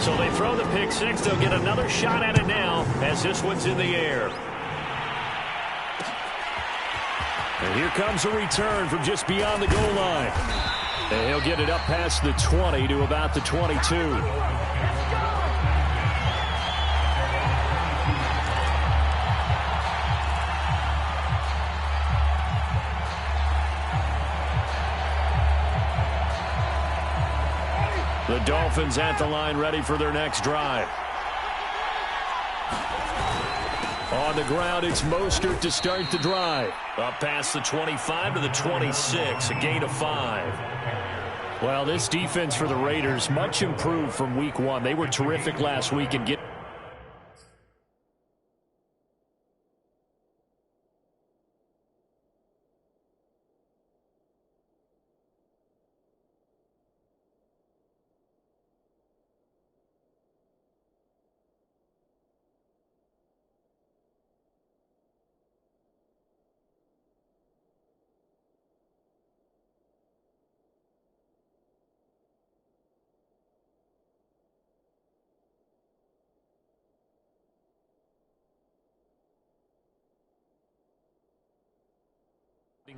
So they throw the pick six. They'll get another shot at it now as this one's in the air. And here comes a return from just beyond the goal line. And he'll get it up past the 20 to about the 22. The Dolphins at the line, ready for their next drive. On the ground, it's Mostert to start the drive. Up past the 25 to the 26, a gain of 5. Well, this defense for the Raiders, much improved from week one. They were terrific last week and get...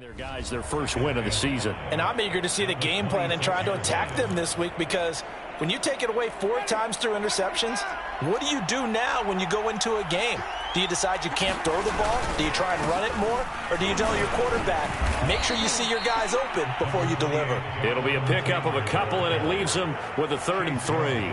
their guys their first win of the season. And I'm eager to see the game plan and try to attack them this week, because when you take it away 4 times through interceptions, what do you do now when you go into a game? Do you decide you can't throw the ball? Do you try and run it more? Or do you tell your quarterback, make sure you see your guys open before you deliver? It'll be a pickup of a couple, and it leaves them with a 3rd and 3.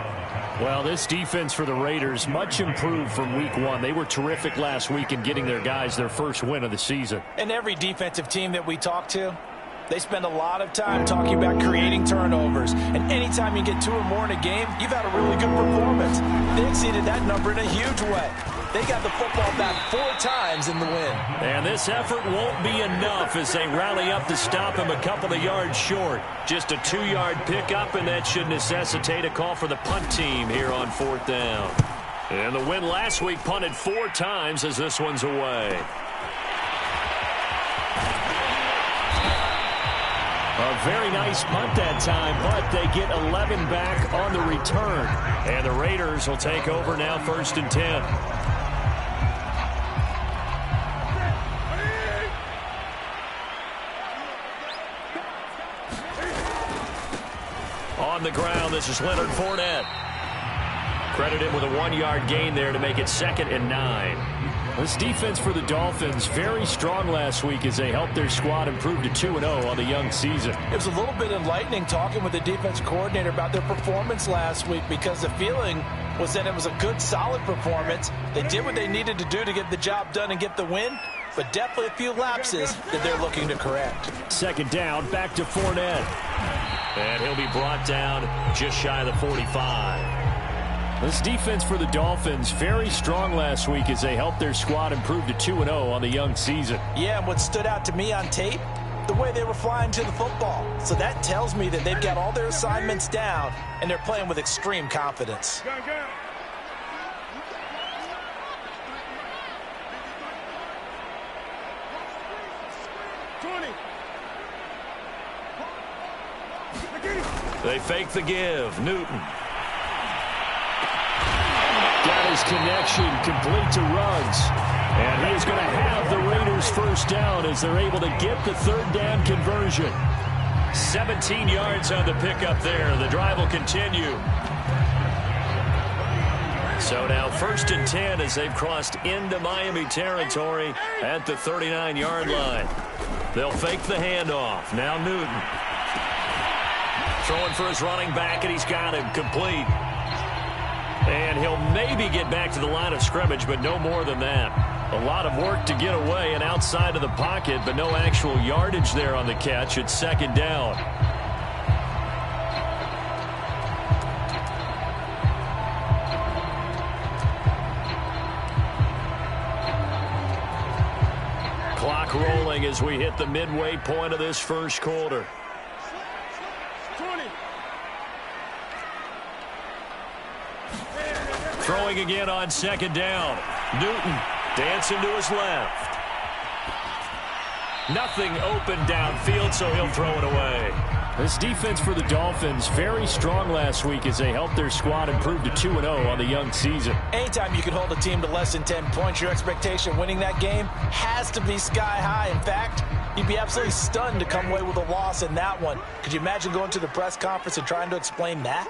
Well, this defense for the Raiders, much improved from week one. They were terrific last week in getting their guys their first win of the season. And every defensive team that we talk to, they spend a lot of time talking about creating turnovers. And anytime you get 2 or more in a game, you've had a really good performance. They exceeded that number in a huge way. They got the football back 4 times in the win. And this effort won't be enough as they rally up to stop him a couple of yards short. Just a 2-yard pickup, and that should necessitate a call for the punt team here on 4th down. And the win last week punted 4 times as this one's away. A very nice punt that time, but they get 11 back on the return. And the Raiders will take over now, 1st and 10. On the ground, this is Leonard Fournette. Credit him with a 1-yard gain there to make it 2nd and 9. This defense for the Dolphins, very strong last week as they helped their squad improve to 2-0 on the young season. It was a little bit enlightening talking with the defense coordinator about their performance last week, because the feeling was that it was a good, solid performance. They did what they needed to do to get the job done and get the win, but definitely a few lapses that they're looking to correct. 2nd down, back to Fournette. And he'll be brought down just shy of the 45. This defense for the Dolphins, very strong last week as they helped their squad improve to 2-0 on the young season. Yeah, and what stood out to me on tape, the way they were flying to the football. So that tells me that they've got all their assignments down, and they're playing with extreme confidence. They fake the give. Newton. Got his connection complete to Ruggs. And he is going to have the Raiders first down as they're able to get the 3rd down conversion. 17 yards on the pickup there. The drive will continue. So now 1st and 10 as they've crossed into Miami territory at the 39-yard line. They'll fake the handoff. Now Newton. Throwing for his running back, and he's got him complete. And he'll maybe get back to the line of scrimmage, but no more than that. A lot of work to get away and outside of the pocket, but no actual yardage there on the catch. It's 2nd down. Clock rolling as we hit the midway point of this first quarter. Throwing again on 2nd down. Newton dancing to his left. Nothing open downfield, so he'll throw it away. This defense for the Dolphins, very strong last week as they helped their squad improve to 2-0 on the young season. Anytime you can hold a team to less than 10 points, your expectation winning that game has to be sky high. In fact, you'd be absolutely stunned to come away with a loss in that one. Could you imagine going to the press conference and trying to explain that?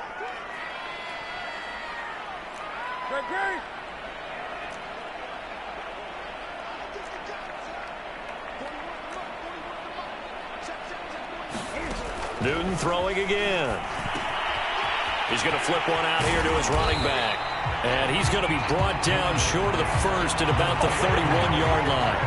Newton throwing again. He's going to flip one out here to his running back. And he's going to be brought down short of the first at about the 31-yard line.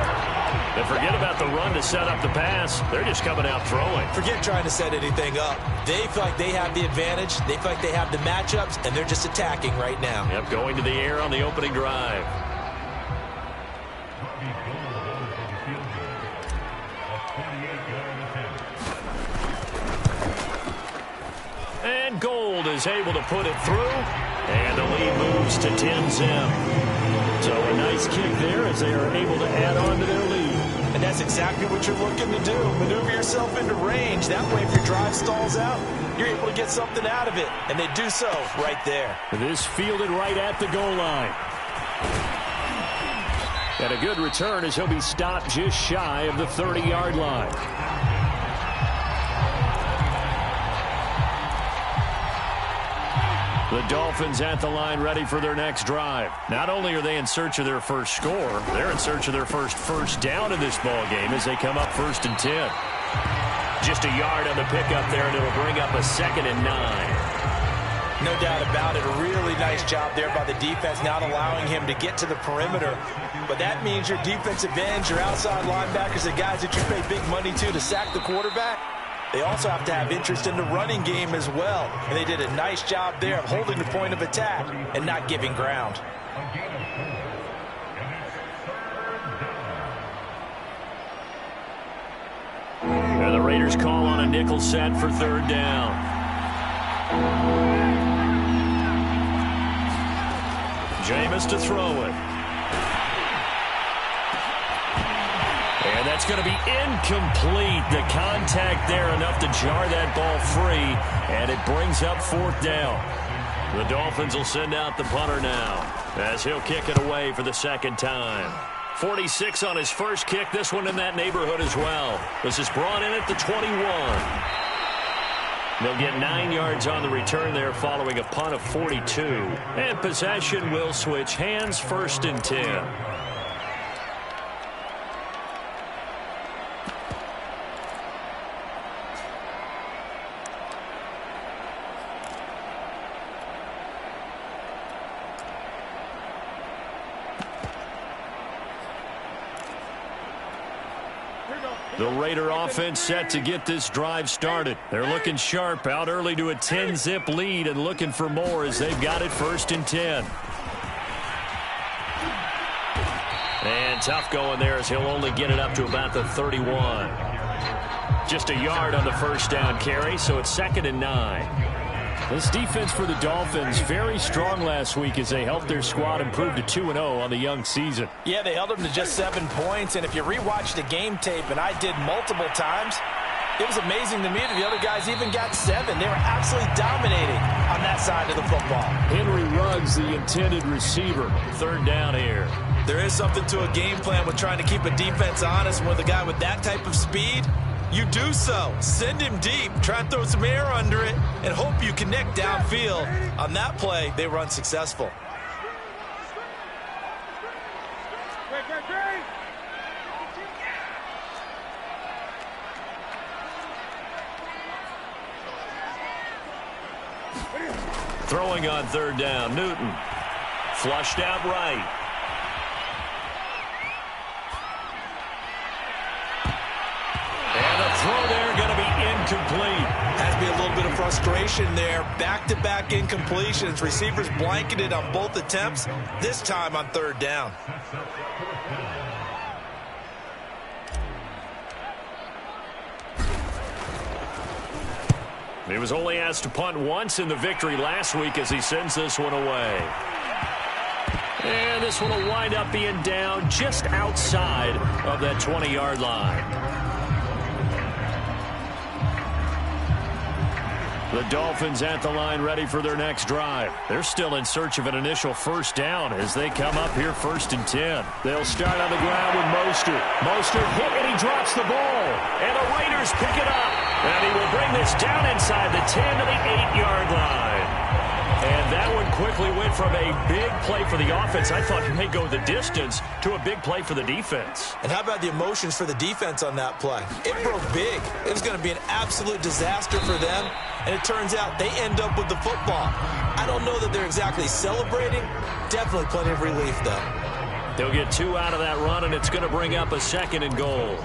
And forget about the run to set up the pass. They're just coming out throwing. Forget trying to set anything up. They feel like they have the advantage. They feel like they have the matchups, and they're just attacking right now. Yep, going to the air on the opening drive. And Gold is able to put it through. And the lead moves to 10-zip. So a nice kick there as they are able to add on to their lead. And that's exactly what you're looking to do. Maneuver yourself into range. That way, if your drive stalls out, you're able to get something out of it. And they do so right there. This fielded right at the goal line. And a good return as he'll be stopped just shy of the 30-yard line. The Dolphins at the line ready for their next drive. Not only are they in search of their first score, they're in search of their first down in this ball game as they come up 1st and 10. Just a yard on the pickup there, and it'll bring up a 2nd and 9. No doubt about it. A really nice job there by the defense, not allowing him to get to the perimeter. But that means your defensive ends, your outside linebackers, the guys that you pay big money to sack the quarterback, they also have to have interest in the running game as well. And they did a nice job there of holding the point of attack and not giving ground. And the Raiders call on a nickel set for 3rd down. Jameis to throw it. And that's going to be incomplete. The contact there enough to jar that ball free, and it brings up 4th down. The Dolphins will send out the punter now as he'll kick it away for the 2nd time. 46 on his first kick, this one in that neighborhood as well. This is brought in at the 21. They'll get 9 yards on the return there following a punt of 42. And possession will switch hands, 1st and 10. The Raider offense set to get this drive started. They're looking sharp, out early to a 10-zip lead and looking for more as they've got it 1st and 10. And tough going there as he'll only get it up to about the 31. Just a yard on the 1st down carry, so it's 2nd and 9. This defense for the Dolphins, very strong last week as they helped their squad improve to 2-0 on the young season. Yeah, they held them to just 7 points, and if you rewatch the game tape, and I did multiple times, it was amazing to me that the other guys even got 7. They were absolutely dominating on that side of the football. Henry Ruggs, the intended receiver. 3rd down here. There is something to a game plan with trying to keep a defense honest. With a guy with that type of speed, you do so. Send him deep. Try and throw some air under it and hope you connect downfield. On that play, they were unsuccessful. Throwing on 3rd down, Newton. Flushed out right. And the throw there going to be incomplete. Has to be a little bit of frustration there. Back-to-back incompletions. Receivers blanketed on both attempts, this time on 3rd down. He was only asked to punt once in the victory last week as he sends this one away. And this one will wind up being down just outside of that 20-yard line. The Dolphins at the line ready for their next drive. They're still in search of an initial first down as they come up here 1st and 10. They'll start on the ground with Mostert. Mostert hit and he drops the ball. And the Raiders pick it up. And he will bring this down inside the 10 to the 8-yard line. And that one quickly went from a big play for the offense, I thought it may go the distance, to a big play for the defense. And how about the emotions for the defense on that play? It broke big. It was going to be an absolute disaster for them. And it turns out they end up with the football. I don't know that they're exactly celebrating. Definitely plenty of relief, though. They'll get 2 out of that run, and it's going to bring up a 2nd and goal.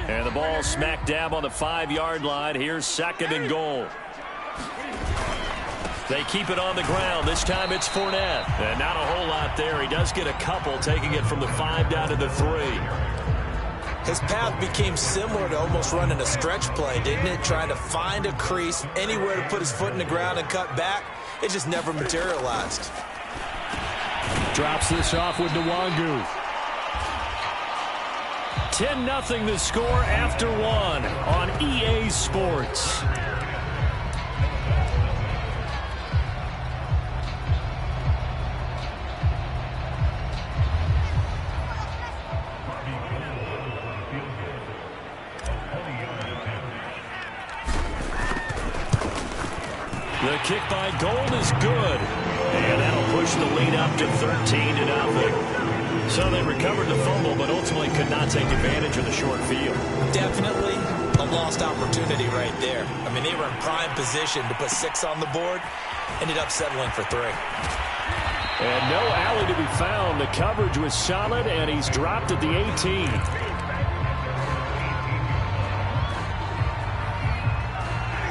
And the ball smack dab on the 5-yard line. Here's 2nd and goal. They keep it on the ground. This time it's Fournette. And not a whole lot there. He does get a couple, taking it from the 5 down to the 3. His path became similar to almost running a stretch play, didn't it? Trying to find a crease, anywhere to put his foot in the ground and cut back. It just never materialized. Drops this off with Nwangu. 10-0 the score after 1 on EA Sports. The kick by Gold is good. And that'll push the lead up to 13-0. So they recovered the fumble, but ultimately could not take advantage of the short field. Definitely a lost opportunity right there. I mean, they were in prime position to put 6 on the board. Ended up settling for 3. And no alley to be found. The coverage was solid, and he's dropped at the 18.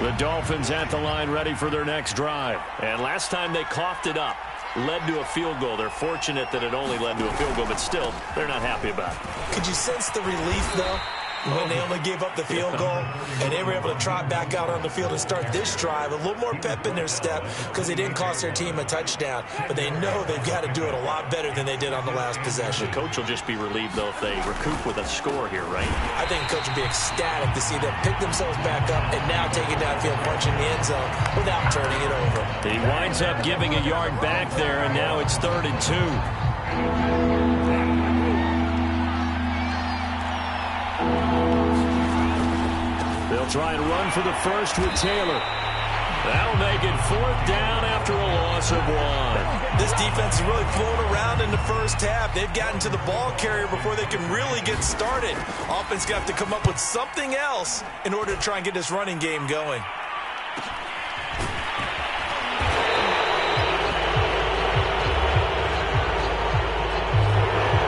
The Dolphins at the line ready for their next drive. And last time they coughed it up, led to a field goal. They're fortunate that it only led to a field goal, but still, they're not happy about it. Could you sense the relief, though, when they only gave up the field goal and they were able to trot back out on the field and start this drive? A little more pep in their step because they didn't cost their team a touchdown, but they know they've got to do it a lot better than they did on the last possession. The coach will just be relieved, though, if they recoup with a score here, right? I think the coach will be ecstatic to see them pick themselves back up and now take it downfield, punching the end zone without turning it over. He winds up giving a yard back there, and now it's 3rd and 2. They'll try and run for the first with Taylor. That'll make it 4th down after a loss of 1. This defense is really flown around in the first half. They've gotten to the ball carrier before they can really get started. Offense got to come up with something else in order to try and get this running game going.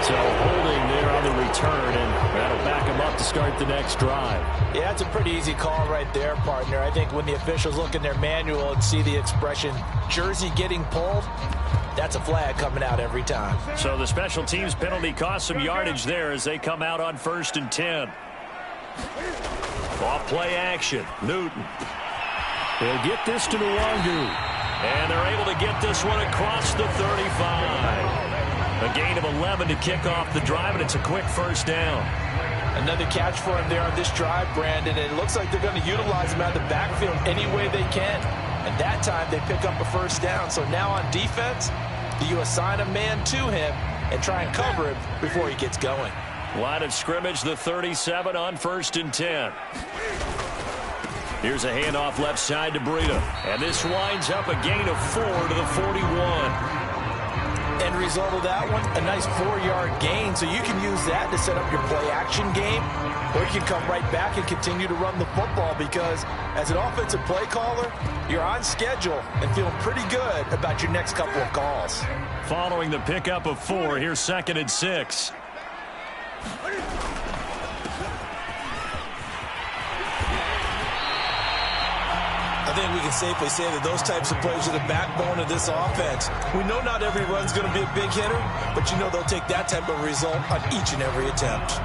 So holding there on the return, and that'll back him up to start the next drive. Yeah, that's a pretty easy call right there, partner. I think when the officials look in their manual and see the expression, jersey getting pulled, that's a flag coming out every time. So the special teams penalty cost some yardage there as they come out on 1st and 10. Off play action. Newton. They'll get this to Nwangu. And they're able to get this one across the 35. A gain of 11 to kick off the drive, and it's a quick first down. Another catch for him there on this drive, Brandon. And it looks like they're going to utilize him out of the backfield any way they can. And that time they pick up a first down. So now on defense, do you assign a man to him and try and cover him before he gets going? Line of scrimmage, the 37 on 1st and 10. Here's a handoff left side to Breida. And this winds up a gain of 4 to the 41. End result of that one, a nice 4-yard gain. So you can use that to set up your play-action game, or you can come right back and continue to run the football because as an offensive play caller, you're on schedule and feeling pretty good about your next couple of calls. Following the pickup of 4, here's 2nd and 6. I think we can safely say that those types of plays are the backbone of this offense. We know not every run's going to be a big hitter, but you know they'll take that type of result on each and every attempt.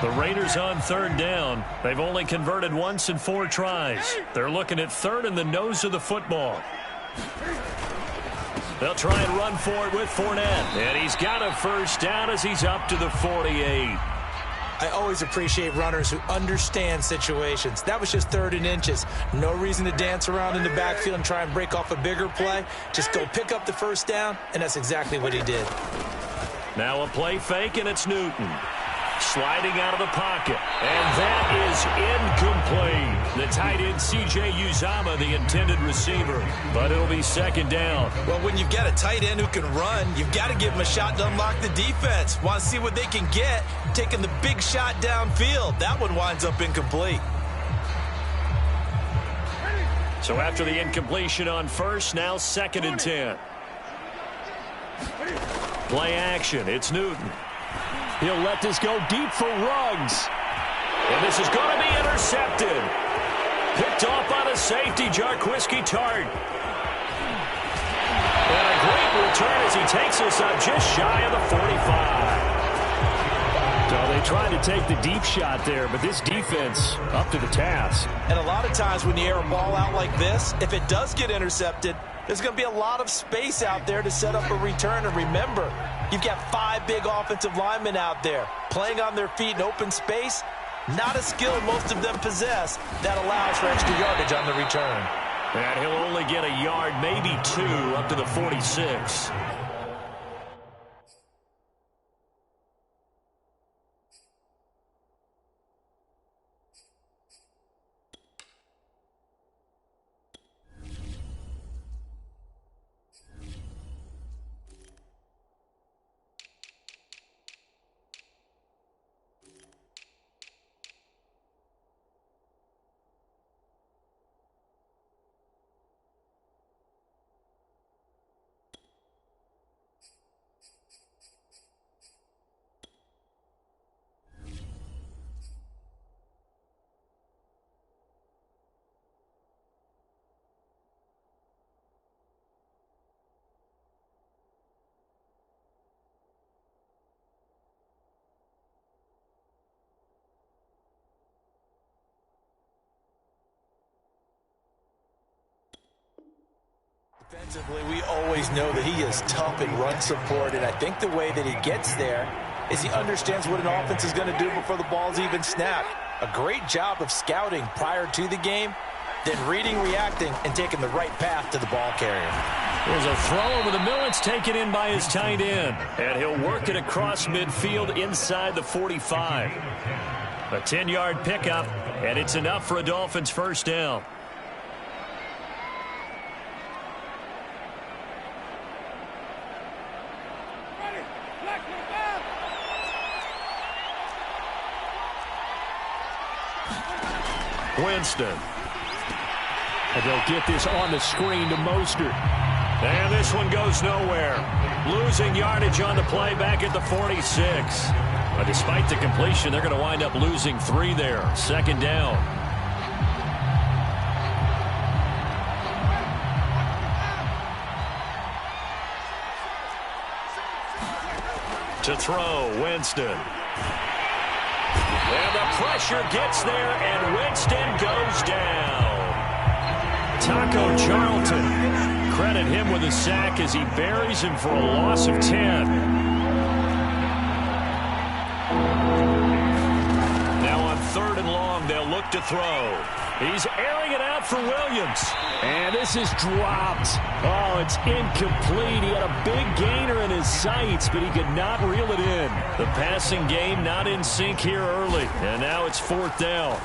The Raiders on 3rd down. They've only converted once in 4 tries. They're looking at 3rd in the nose of the football. They'll try and run for it with Fournette. And he's got a first down as he's up to the 48. I always appreciate runners who understand situations. That was just 3rd and inches. No reason to dance around in the backfield and try and break off a bigger play. Just go pick up the first down, and that's exactly what he did. Now a play fake, and it's Newton. Sliding out of the pocket. And that is incomplete. The tight end, C.J. Uzomah, the intended receiver. But it'll be 2nd down. Well, when you've got a tight end who can run, you've got to give him a shot to unlock the defense. Want to see what they can get, taking the big shot downfield. That one winds up incomplete. So after the incompletion on first, now 2nd and 10. Play action. It's Newton. He'll let this go deep for Ruggs. And this is going to be intercepted. Picked off by the safety, Jarquiski Tart. And a great return as he takes us up just shy of the 45. So they tried to take the deep shot there, but this defense up to the task. And a lot of times when you air a ball out like this, if it does get intercepted, there's going to be a lot of space out there to set up a return. And remember, you've got 5 big offensive linemen out there playing on their feet in open space. Not a skill most of them possess that allows for extra yardage on the return. And he'll only get a yard, maybe 2, up to the 46. Defensively, we always know that he is tough in run support, and I think the way that he gets there is he understands what an offense is going to do before the ball's even snapped. A great job of scouting prior to the game, then reading, reacting, and taking the right path to the ball carrier. There's a throw over the middle. It's taken in by his tight end. And he'll work it across midfield inside the 45. A 10-yard pickup, and it's enough for a Dolphins first down. Winston. And they'll get this on the screen to Mostert. And this one goes nowhere. Losing yardage on the play back at the 46. But despite the completion, they're going to wind up losing 3 there. 2nd down. To throw, Winston. And the pressure gets there, and Winston goes down. Taco Charlton. Credit him with a sack as he buries him for a loss of 10. Now on 3rd and long, they'll look to throw. He's airing it out for Williams. And this is dropped. Oh, it's incomplete. He had a big gainer in his sights, but he could not reel it in. The passing game not in sync here early. And now it's 4th down.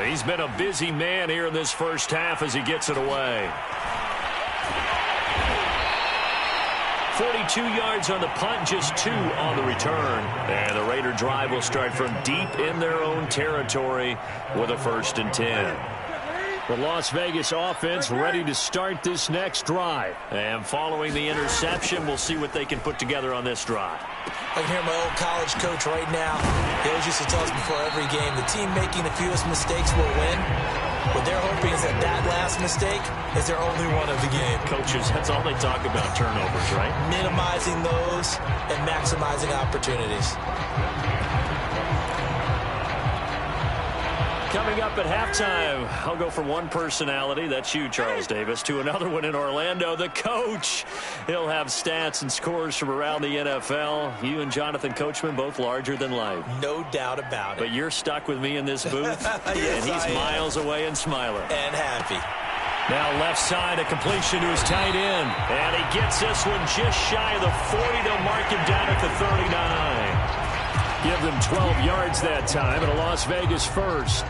He's been a busy man here in this first half as he gets it away. 42 yards on the punt, just 2 on the return. And the Raider drive will start from deep in their own territory with a 1st and 10. The Las Vegas offense ready to start this next drive. And following the interception, we'll see what they can put together on this drive. I can hear my old college coach right now. He always used to tell us before every game, the team making the fewest mistakes will win. What they're hoping is that that last mistake is their only one of the game. Coaches, that's all they talk about, turnovers, right? Minimizing those and maximizing opportunities. Coming up at halftime, I'll go from one personality, that's you, Charles Davis, to another one in Orlando, the coach. He'll have stats and scores from around the NFL. You and Jonathan Coachman, both larger than life. No doubt about it. But you're stuck with me in this booth, yes, and he's miles away and smiling. And happy. Now left side, a completion to his tight end. And he gets this one just shy of the 40. They'll mark him down at the 39. Give them 12 yards that time and a Las Vegas first.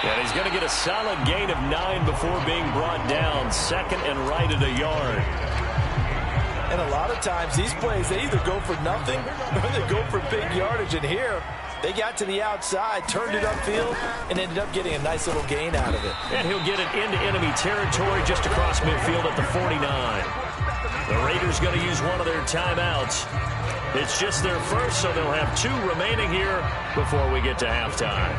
And he's going to get a solid gain of 9 before being brought down. Second and right at a yard. And a lot of times these plays, they either go for nothing or they go for big yardage. And here, they got to the outside, turned it upfield, and ended up getting a nice little gain out of it. And he'll get it into enemy territory just across midfield at the 49. The Raiders going to use one of their timeouts. It's just their first, so they'll have 2 remaining here before we get to halftime.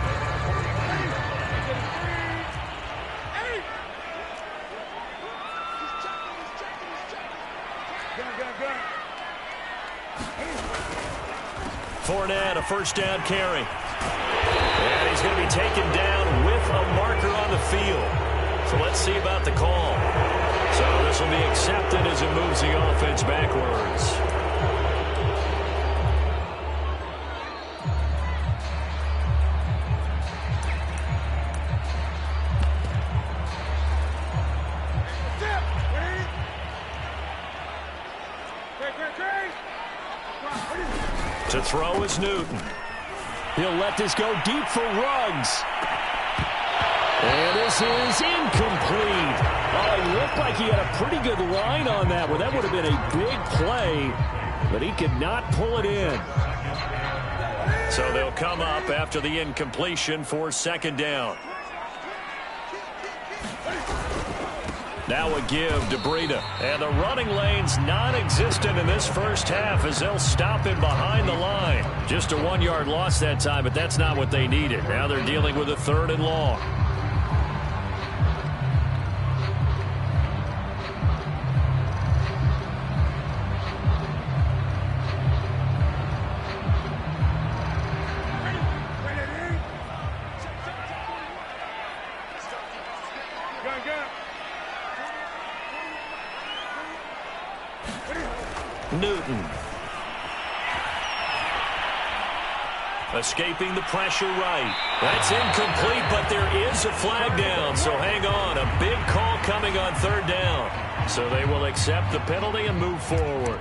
Fournette, a first down carry. And he's going to be taken down with a marker on the field. So let's see about the call. So this will be accepted as it moves the offense backwards. To throw is Newton. He'll let this go deep for Ruggs. And this is incomplete. Oh, it looked like he had a pretty good line on that one. That would have been a big play, but he could not pull it in. So they'll come up after the incompletion for second down. Now a give to Breida. And the running lane's non-existent in this first half as they'll stop him behind the line. Just a 1-yard loss that time, but that's not what they needed. Now they're dealing with a 3rd and long. Newton. Escaping the pressure right. That's incomplete, but there is a flag down, so hang on. A big call coming on 3rd down. So they will accept the penalty and move forward.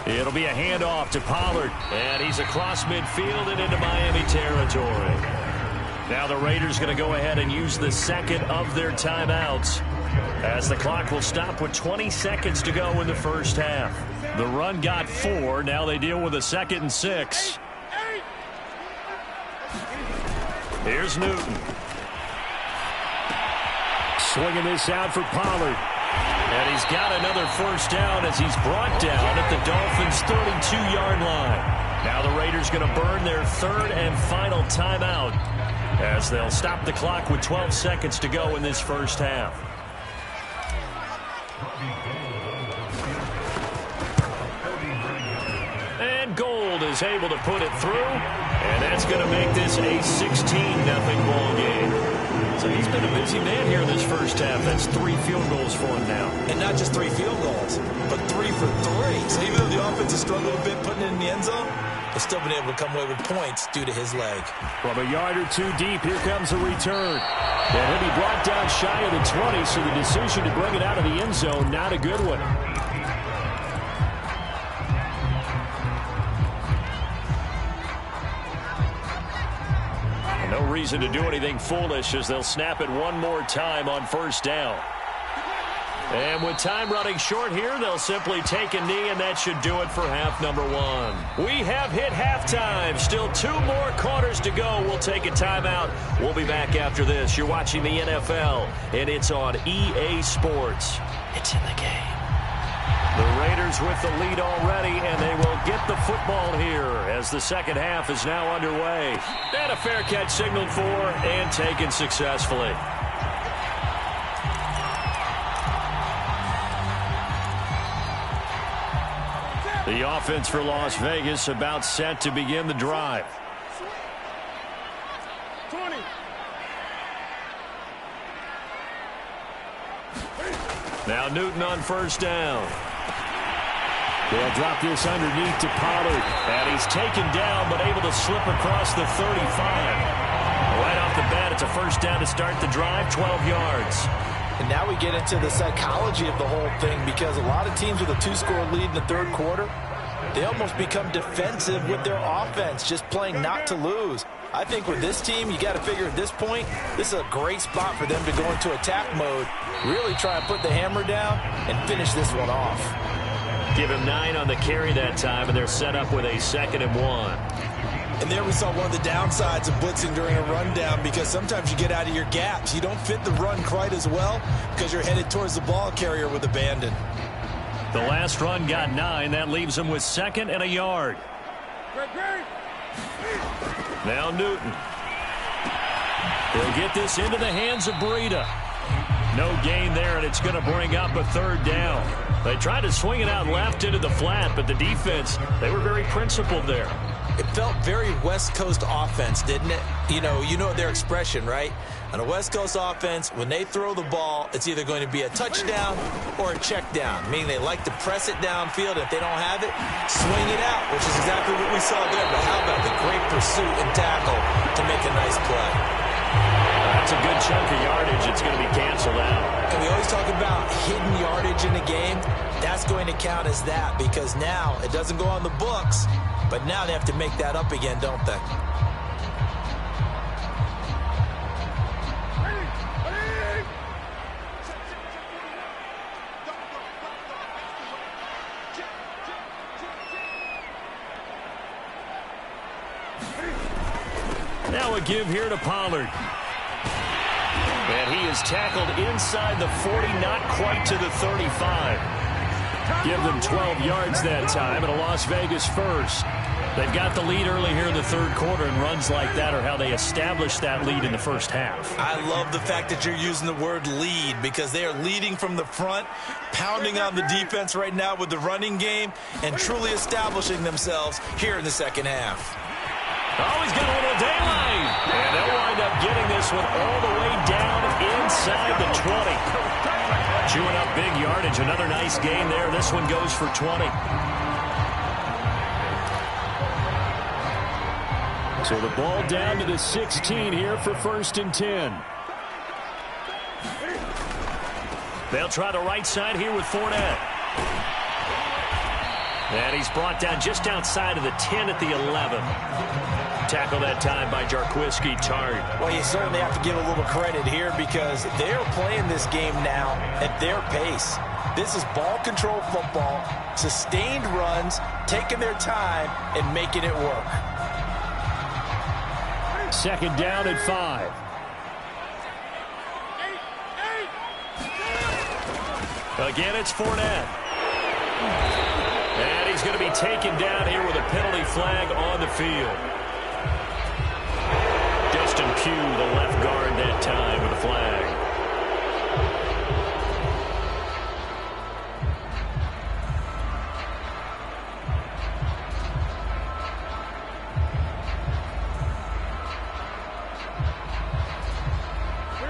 It'll be a handoff to Pollard, and he's across midfield and into Miami territory. Now the Raiders going to go ahead and use the second of their timeouts as the clock will stop with 20 seconds to go in the first half. The run got 4. Now they deal with a 2nd and 6. Here's Newton. Swinging this out for Pollard. And he's got another first down as he's brought down at the Dolphins' 32-yard line. Now the Raiders going to burn their 3rd and final timeout as they'll stop the clock with 12 seconds to go in this first half. And Gold is able to put it through, and that's going to make this a 16-0 ball game. So he's been a busy man here in this first half. That's 3 field goals for him now. And not just 3 field goals, but 3 for 3. So even though the offense has struggled a bit putting it in the end zone, they've still been able to come away with points due to his leg. From a yard or 2 deep, here comes a return. And he'll be brought down shy of the 20, so the decision to bring it out of the end zone, not a good one. No reason to do anything foolish as they'll snap it one more time on first down. And with time running short here, they'll simply take a knee, and that should do it for half number one. We have hit halftime. Still 2 more quarters to go. We'll take a timeout. We'll be back after this. You're watching the NFL, and it's on EA Sports. It's in the game. The Raiders with the lead already, and they will get the football here as the second half is now underway. And a fair catch signaled for and taken successfully. The offense for Las Vegas about set to begin the drive. 20. Now Newton on first down. They'll drop this underneath to Pollard. And he's taken down but able to slip across the 35. Right off the bat, it's a first down to start the drive, 12 yards. And now we get into the psychology of the whole thing, because a lot of teams with a 2-score lead in the third quarter, they almost become defensive with their offense, just playing not to lose. I think with this team, you got to figure at this point, this is a great spot for them to go into attack mode, really try and put the hammer down and finish this one off. Give him 9 on the carry that time, and they're set up with a 2nd and 1. And there we saw one of the downsides of blitzing during a rundown, because sometimes you get out of your gaps. You don't fit the run quite as well because you're headed towards the ball carrier with abandon. The last run got 9. That leaves him with 2nd and a yard. Now Newton. He'll get this into the hands of Breida. No gain there, and it's going to bring up a 3rd down. They tried to swing it out left into the flat, but the defense, they were very principled there. It felt very West Coast offense, didn't it? You know their expression, right? On a West Coast offense, when they throw the ball, it's either going to be a touchdown or a check down, meaning they like to press it downfield. If they don't have it, swing it out, which is exactly what we saw there. But how about the great pursuit and tackle to make a nice play? That's a good chunk of yardage. It's going to be canceled out. And we always talk about hidden yardage in a game. That's going to count as that, because now it doesn't go on the books, but now they have to make that up again, don't they? Now a give here to Pollard. And he is tackled inside the 40, not quite to the 35. Give them 12 yards that time, and a Las Vegas first. They've got the lead early here in the third quarter, and runs like that are how they established that lead in the first half. I love the fact that you're using the word lead, because they are leading from the front, pounding on the defense right now with the running game, and truly establishing themselves here in the second half. Oh, he's got a little daylight. And they'll wind up getting this one all the way down inside the 20. Chewing up big yardage. Another nice gain there. This one goes for 20. So the ball down to the 16 here for 1st and 10. They'll try the right side here with Fournette. And he's brought down just outside of the 10 at the 11. Tackle that time by Jarquiski Tart. Well, you certainly have to give a little credit here, because they're playing this game now at their pace. This is ball control football, sustained runs, taking their time and making it work. 2nd down at 5. Again, it's Fournette. And he's going to be taken down here with a penalty flag on the field. Justin Pugh, the left guard that time with a flag.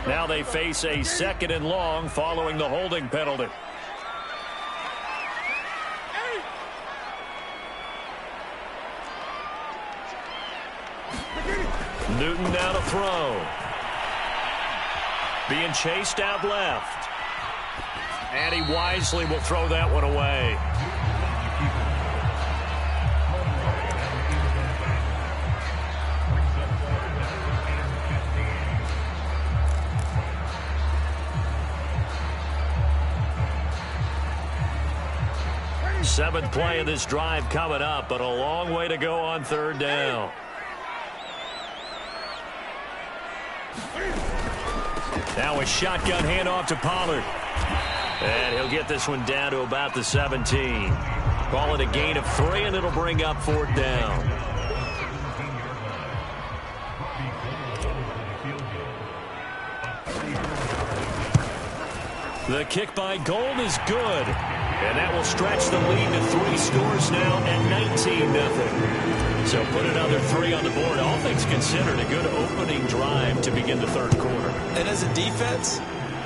Now they face a 2nd and long following the holding penalty. Newton now to throw. Being chased out left. And he wisely will throw that one away. 7th play of this drive coming up, but a long way to go on 3rd down. Now a shotgun handoff to Pollard. And he'll get this one down to about the 17. Call it a gain of 3, and it'll bring up 4th down. The kick by Gold is good. And that will stretch the lead to 3 scores now at 19-0. So put another 3 on the board. All things considered, a good opening drive to begin the 3rd quarter. And as a defense,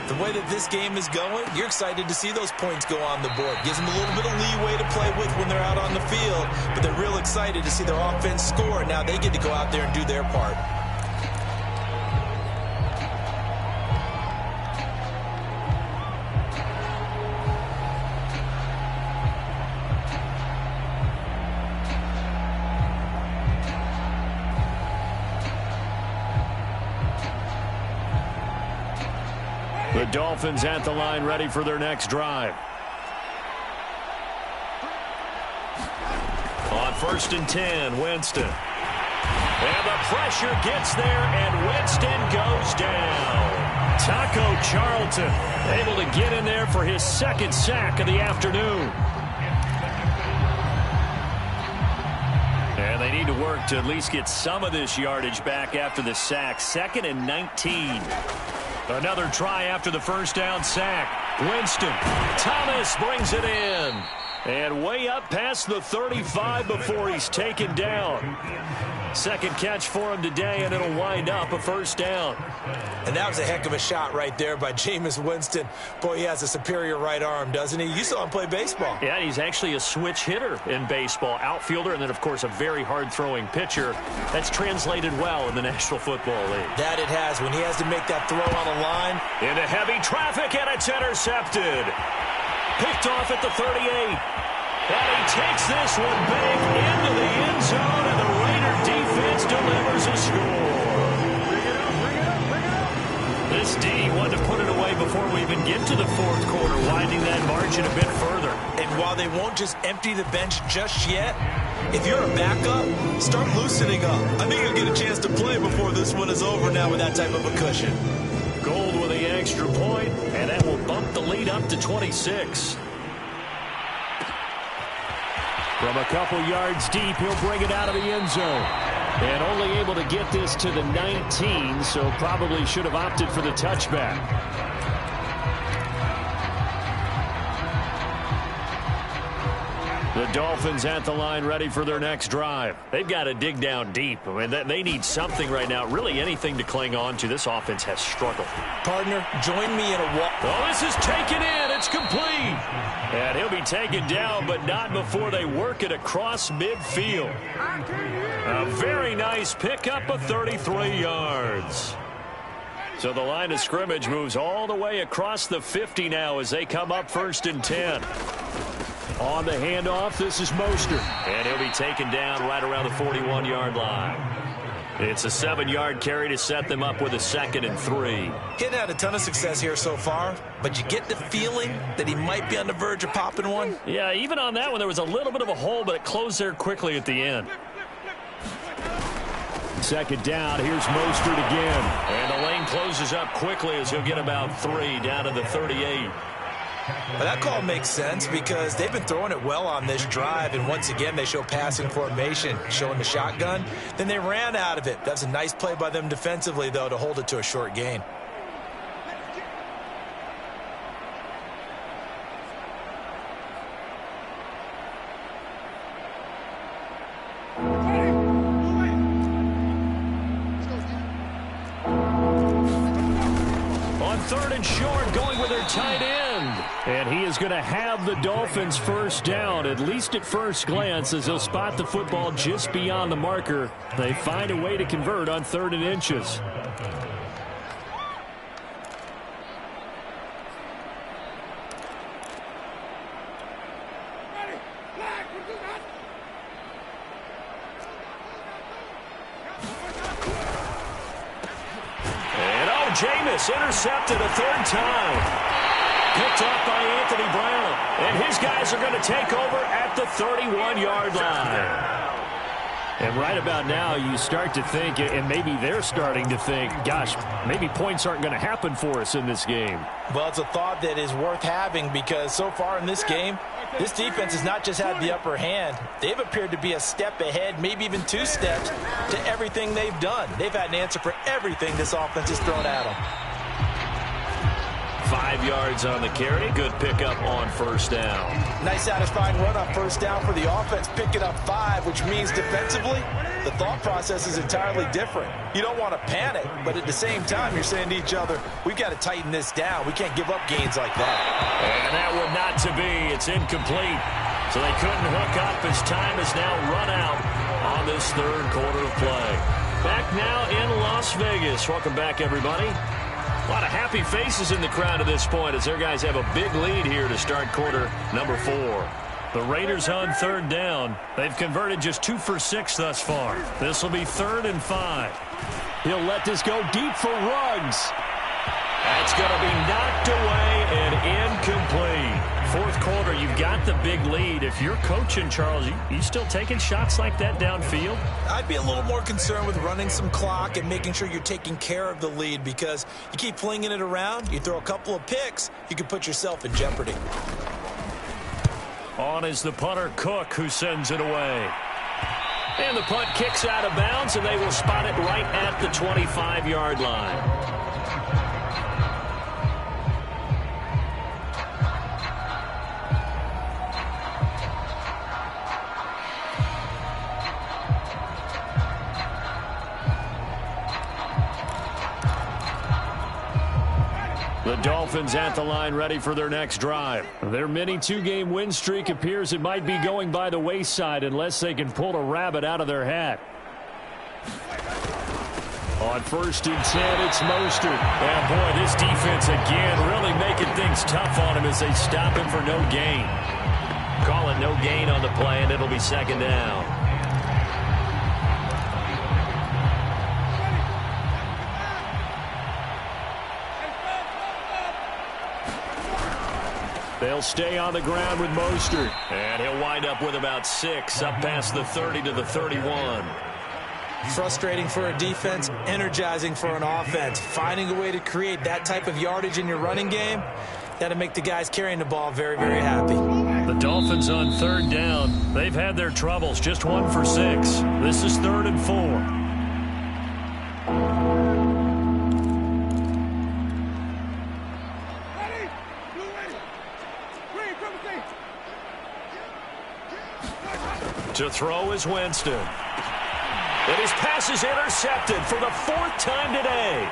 the way that this game is going, you're excited to see those points go on the board. Gives them a little bit of leeway to play with when they're out on the field. But they're real excited to see their offense score. Now they get to go out there and do their part. The Dolphins at the line, ready for their next drive. On 1st and 10, Winston. And the pressure gets there, and Winston goes down. Taco Charlton able to get in there for his 2nd sack of the afternoon. And they need to work to at least get some of this yardage back after the sack. 2nd and 19. Another try after the 1st down sack. Winston. Thomas brings it in. And way up past the 35 before he's taken down. 2nd catch for him today, and it'll wind up a 1st down. And that was a heck of a shot right there by Jameis Winston. Boy, he has a superior right arm, doesn't he? You saw him play baseball. Yeah, he's actually a switch hitter in baseball. Outfielder, and then, of course, a very hard-throwing pitcher. That's translated well in the National Football League. That it has. When he has to make that throw on the line. Into heavy traffic, and it's intercepted. Picked off at the 38. And he takes this one big into the end zone, and the Raider defense delivers a score. Bring it up. This D wanted to put it away before we even get to the 4th quarter, winding that margin a bit further. And while they won't just empty the bench just yet, if you're a backup, start loosening up. I think you'll get a chance to play before this one is over now with that type of a cushion. Gold with the extra point, and that will bump the lead up to 26. From a couple yards deep, he'll bring it out of the end zone. And only able to get this to the 19, so probably should have opted for the touchback. The Dolphins at the line, ready for their next drive. They've got to dig down deep. I mean, they need something right now, really anything to cling on to. This offense has struggled. Partner, join me in a walk. Oh, this is taken in. It's complete. And he'll be taken down, but not before they work it across midfield. A very nice pickup of 33 yards. So the line of scrimmage moves all the way across the 50 now as they come up 1st and 10. On the handoff, this is Mostert. And he'll be taken down right around the 41-yard line. It's a 7-yard carry to set them up with a 2nd and 3. He hadn't had a ton of success here so far, but you get the feeling that he might be on the verge of popping one. Yeah, even on that one, there was a little bit of a hole, but it closed there quickly at the end. 2nd down, here's Mostert again. And the lane closes up quickly as he'll get about 3 down to the 38. But that call makes sense because they've been throwing it well on this drive, and once again they show passing formation, showing the shotgun. Then they ran out of it. That's a nice play by them defensively, though, to hold it to a short gain. On 3rd and short, going with their tight end. And he is going to have the Dolphins 1st down, at least at first glance, as he'll spot the football just beyond the marker. They find a way to convert on 3rd and inches. And Jameis intercepted a 3rd time. Picked up by Anthony Brown. And his guys are going to take over at the 31-yard line. And right about now, you start to think, and maybe they're starting to think, gosh, maybe points aren't going to happen for us in this game. Well, it's a thought that is worth having because so far in this game, this defense has not just had the upper hand. They've appeared to be a step ahead, maybe even 2 steps to everything they've done. They've had an answer for everything this offense has thrown at them. 5 yards on the carry. Good pickup on first down. Nice satisfying run on first down for the offense, picking up 5, which means defensively, the thought process is entirely different. You don't want to panic, but at the same time, you're saying to each other, we've got to tighten this down. We can't give up gains like that. And that would not to be. It's incomplete. So they couldn't hook up as time has now run out on this third quarter of play. Back now in Las Vegas. Welcome back, everybody. A lot of happy faces in the crowd at this point as their guys have a big lead here to start quarter number 4. The Raiders on third down. They've converted just 2 for 6 thus far. This will be 3rd and 5. He'll let this go deep for Ruggs. That's going to be knocked away and incomplete. Fourth quarter, you've got the big lead. If you're coaching, Charles, you still taking shots like that downfield? I'd be a little more concerned with running some clock and making sure you're taking care of the lead because you keep flinging it around, you throw a couple of picks, you can put yourself in jeopardy. On is the punter, Cook, who sends it away. And the punt kicks out of bounds, and they will spot it right at the 25-yard line. The Dolphins at the line ready for their next drive. Their mini 2-game win streak appears it might be going by the wayside unless they can pull a rabbit out of their hat. On 1st and 10, it's Mostert. And boy, this defense again really making things tough on him as they stop him for no gain. Call it no gain on the play, and it'll be 2nd down. They'll stay on the ground with Mostert. And he'll wind up with about 6, up past the 30 to the 31. Frustrating for a defense, energizing for an offense. Finding a way to create that type of yardage in your running game, that'll make the guys carrying the ball very, very happy. The Dolphins on 3rd down. They've had their troubles, just 1 for 6. This is 3rd and 4. To throw is Winston. And his pass is intercepted for the 4th time today.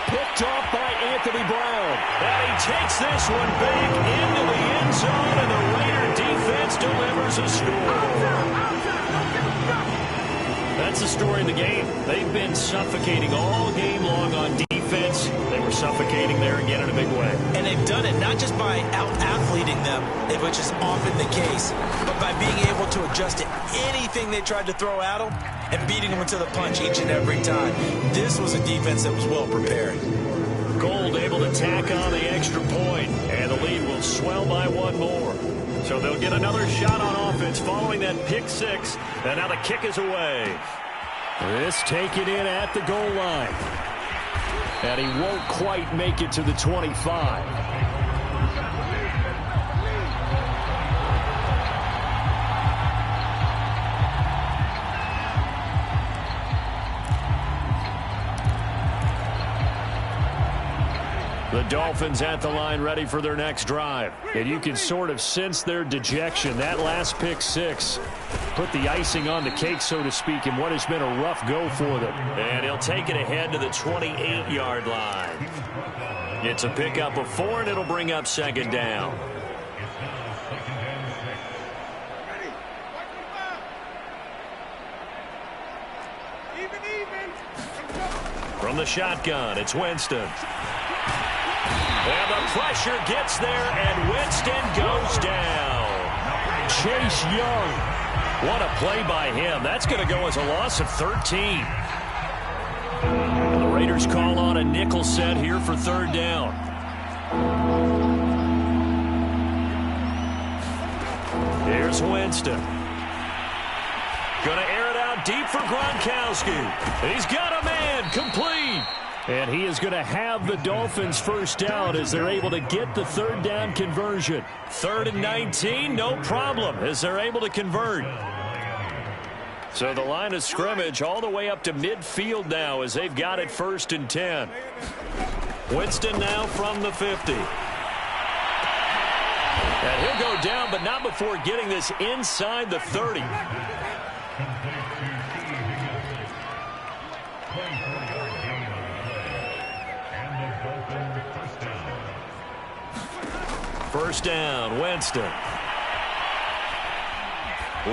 Picked off by Anthony Brown. And he takes this one back into the end zone, and the Raider defense delivers a score. That's the story of the game. They've been suffocating all game long on defense. They were suffocating there again in a big way. And they've done it not just by out-athleting them, which is often the case, but by being able to adjust to anything they tried to throw at them and beating them into the punch each and every time. This was a defense that was well prepared. Gold able to tack on the extra point, and the lead will swell by 1 more. So they'll get another shot on offense following that pick 6, and now the kick is away. This taken in at the goal line. And he won't quite make it to the 25. The Dolphins at the line ready for their next drive. And you can sort of sense their dejection. That last pick 6 put the icing on the cake, so to speak, in what has been a rough go for them. And he'll take it ahead to the 28-yard line. It's a pickup of 4, and it'll bring up 2nd down. From the shotgun, it's Winston. And the pressure gets there, and Winston goes down. Chase Young. What a play by him. That's going to go as a loss of 13. The Raiders call on a nickel set here for 3rd down. is Winston. Going to air it out deep for Gronkowski. He's got a man, complete. And he is going to have the Dolphins first down as they're able to get the third down conversion. 3rd and 19, no problem, as they're able to convert. So the line of scrimmage all the way up to midfield now as they've got it 1st and 10. Winston now from the 50. And he'll go down, but not before getting this inside the 30. First down, Winston.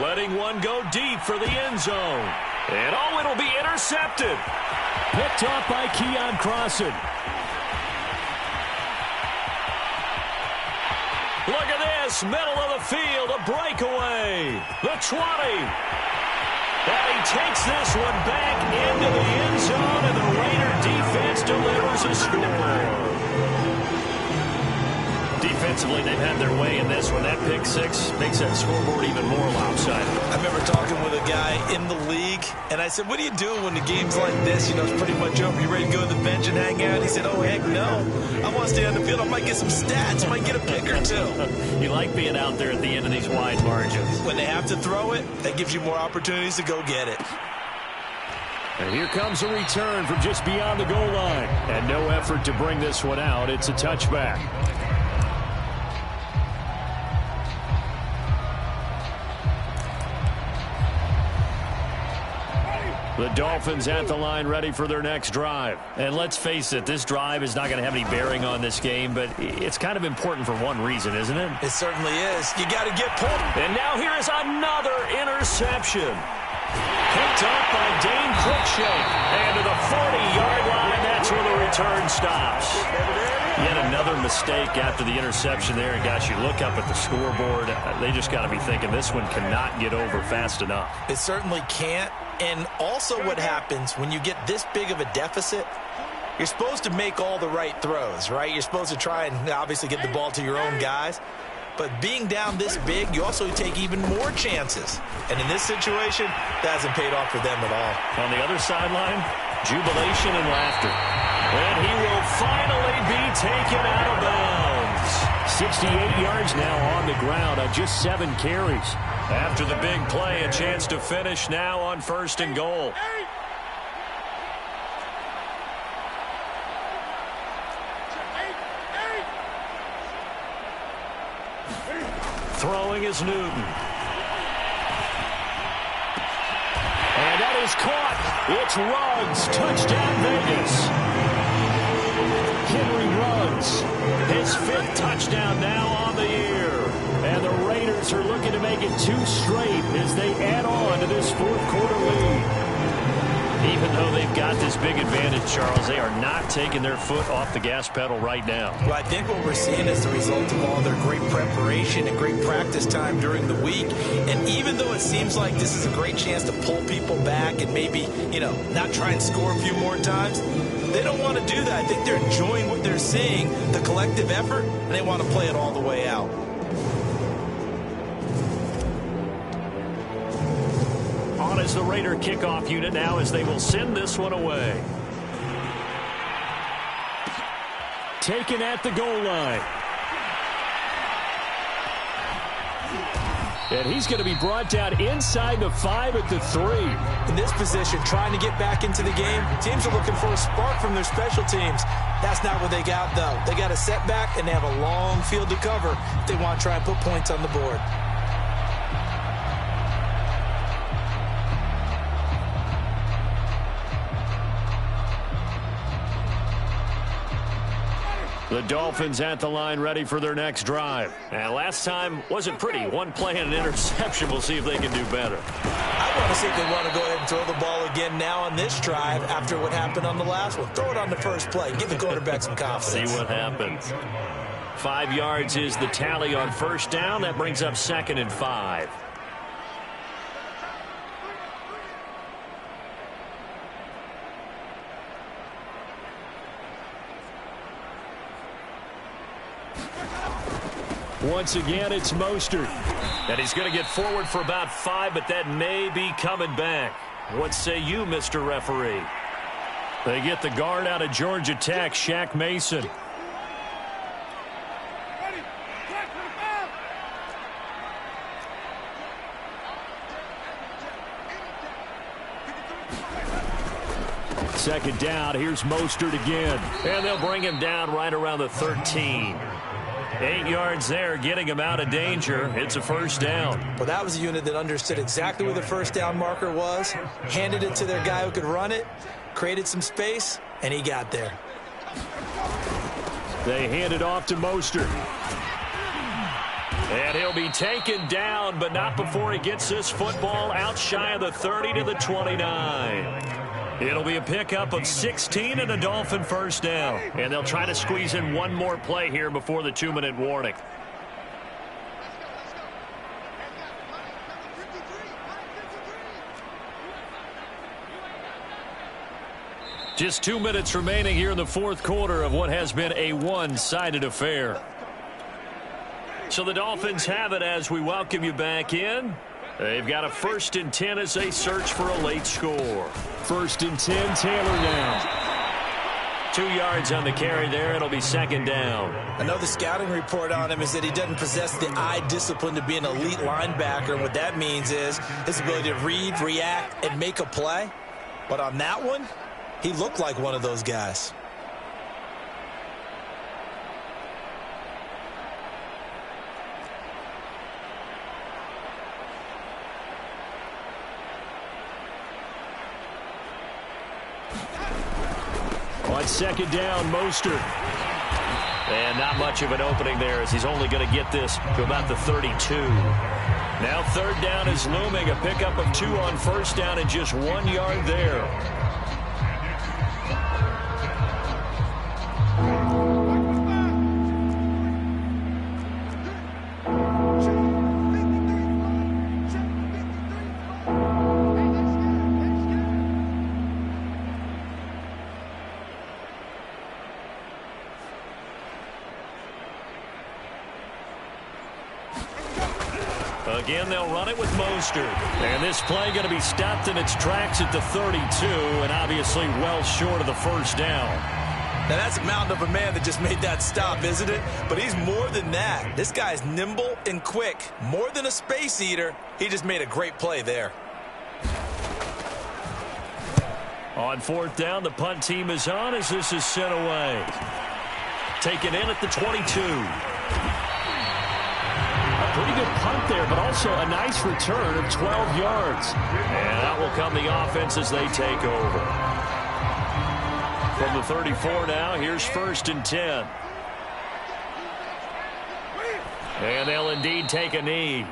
Letting one go deep for the end zone. And oh, it'll be intercepted. Picked off by Keon Crossan. Look at this, middle of the field, a breakaway. The 20. And he takes this one back into the end zone, and the Raider defense delivers a score. Defensively, they've had their way in this one. That pick six makes that scoreboard even more lopsided. I remember talking with a guy in the league, and I said, what do you do when the game's like this? You know, it's pretty much over. You ready to go to the bench and hang out? He said, oh, heck no. I want to stay on the field. I might get some stats. I might get a pick or two. You like being out there at the end of these wide margins. When they have to throw it, that gives you more opportunities to go get it. And here comes a return from just beyond the goal line. And no effort to bring this one out. It's a touchback. The Dolphins at the line ready for their next drive. And let's face it, this drive is not going to have any bearing on this game, but it's kind of important for one reason, isn't it? It certainly is. You got to get pulled. And now here is another interception. Picked up by Dane Cruikshank. And to the 40-yard line, that's where the return stops. Yet another mistake after the interception there. And, gosh, you look up at the scoreboard, they just got to be thinking this one cannot get over fast enough. It certainly can't. And also what happens when you get this big of a deficit, you're supposed to make all the right throws, right? You're supposed to try and obviously get the ball to your own guys. But being down this big, you also take even more chances. And in this situation, that hasn't paid off for them at all. On the other sideline, jubilation and laughter. And he will finally be taken out of bounds. 68 yards now on the ground on just 7 carries. After the big play, a chance to finish now on 1st and goal. Throwing is Newton. And that is caught. It's Ruggs. Touchdown, Vegas. Henry Ruggs. His 5th touchdown now on the year. And the Raiders are looking to make it 2 straight as they add on to this 4th quarter lead. Even though they've got this big advantage, Charles, they are not taking their foot off the gas pedal right now. Well, I think what we're seeing is the result of all their great preparation and great practice time during the week. And even though it seems like this is a great chance to pull people back and maybe, you know, not try and score a few more times, they don't want to do that. I think they're enjoying what they're seeing, the collective effort, and they want to play it all the way out. On is the Raider kickoff unit now as they will send this one away. Taken at the goal line. And he's going to be brought down inside the 5 at the 3. In this position, trying to get back into the game, teams are looking for a spark from their special teams. That's not what they got, though. They got a setback, and they have a long field to cover if they want to try and put points on the board. The Dolphins at the line ready for their next drive. And last time wasn't pretty. One play and an interception. We'll see if they can do better. I want to see if they want to go ahead and throw the ball again now on this drive after what happened on the last one. Throw it on the first play. Give the quarterback some confidence. See what happens. 5 yards is the tally on 1st down. That brings up 2nd and 5. Once again, it's Mostert. And he's going to get forward for about 5, but that may be coming back. What say you, Mr. Referee? They get the guard out of Georgia Tech, Shaq Mason. Second down, here's Mostert again. And they'll bring him down right around the 13. 8 yards there, getting him out of danger. It's a first down. Well, that was a unit that understood exactly where the first down marker was, handed it to their guy who could run it, created some space, and he got there. They hand it off to Mostert. And he'll be taken down, but not before he gets this football out shy of the 30 to the 29. It'll be a pickup of 16 and a Dolphin first down. And they'll try to squeeze in one more play here before the 2-minute warning. Just 2 minutes remaining here in the fourth quarter of what has been a one-sided affair. So the Dolphins have it as we welcome you back in. They've got a 1st and 10 as they search for a late score. 1st and 10, Taylor now. 2 yards on the carry there. It'll be second down. I know the scouting report on him is that he doesn't possess the eye discipline to be an elite linebacker. And what that means is his ability to read, react, and make a play. But on that one, he looked like one of those guys. On second down, Mostert. And not much of an opening there as he's only going to get this to about the 32. Now third down is looming. A pickup of 2 on first down and just 1 yard there. Again, they'll run it with Mostert. And this play going to be stopped in its tracks at the 32, and obviously well short of the first down. Now, that's a mountain of a man that just made that stop, isn't it? But he's more than that. This guy's nimble and quick. More than a space eater, he just made a great play there. On fourth down, the punt team is on as this is sent away. Taken in at the 22. Pretty good punt there, but also a nice return of 12 yards. And out will come the offense as they take over. From the 34 now, here's 1st and 10. And they'll indeed take a knee.